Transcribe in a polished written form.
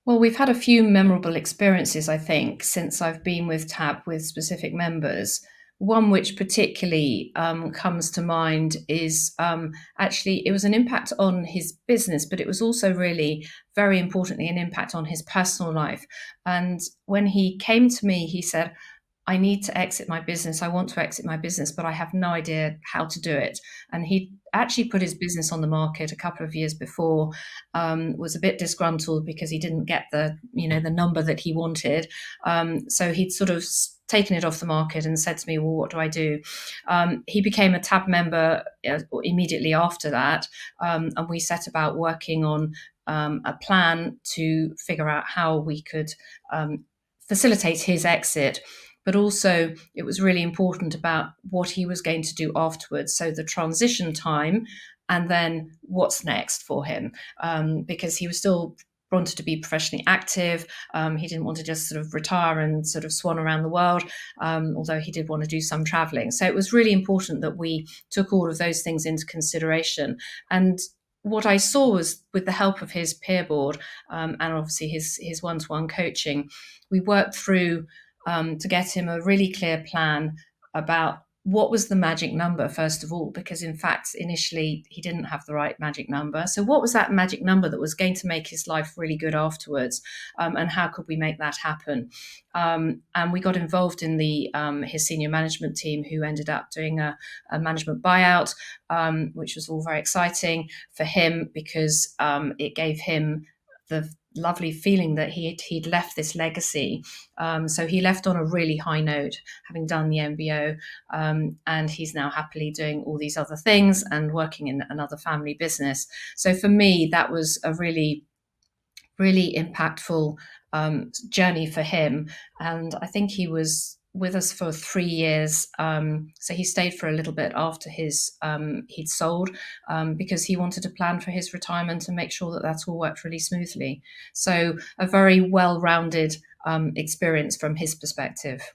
Well, we've had a few memorable experiences, I think, since I've been with TAB with specific members. One which particularly comes to mind is actually it was an impact on his business, but it was also really very importantly an impact on his personal life. And when he came to me, he said, I need to exit my business. I want to exit my business, but I have no idea how to do it. And he actually put his business on the market a couple of years before, was a bit disgruntled because he didn't get the number that he wanted. So he'd sort of taken it off the market and said to me, well, what do I do? He became a TAB member immediately after that. And we set about working on a plan to figure out how we could facilitate his exit, but also it was really important about what he was going to do afterwards. So the transition time, and then what's next for him, because he was still wanted to be professionally active. He didn't want to just sort of retire and sort of swan around the world, although he did want to do some traveling. So it was really important that we took all of those things into consideration. And what I saw was, with the help of his peer board and obviously his one-to-one coaching, we worked through to get him a really clear plan about what was the magic number, first of all, because in fact, initially he didn't have the right magic number. So, what was that magic number that was going to make his life really good afterwards? And how could we make that happen? And we got involved in the his senior management team, who ended up doing a management buyout, which was all very exciting for him because it gave him the lovely feeling that he'd left this legacy. So he left on a really high note, having done the MBO, and he's now happily doing all these other things and working in another family business. So for me, that was a really, really impactful journey for him. And I think he was with us for 3 years. So he stayed for a little bit after he'd sold, because he wanted to plan for his retirement and make sure that that all worked really smoothly. So a very well-rounded experience from his perspective.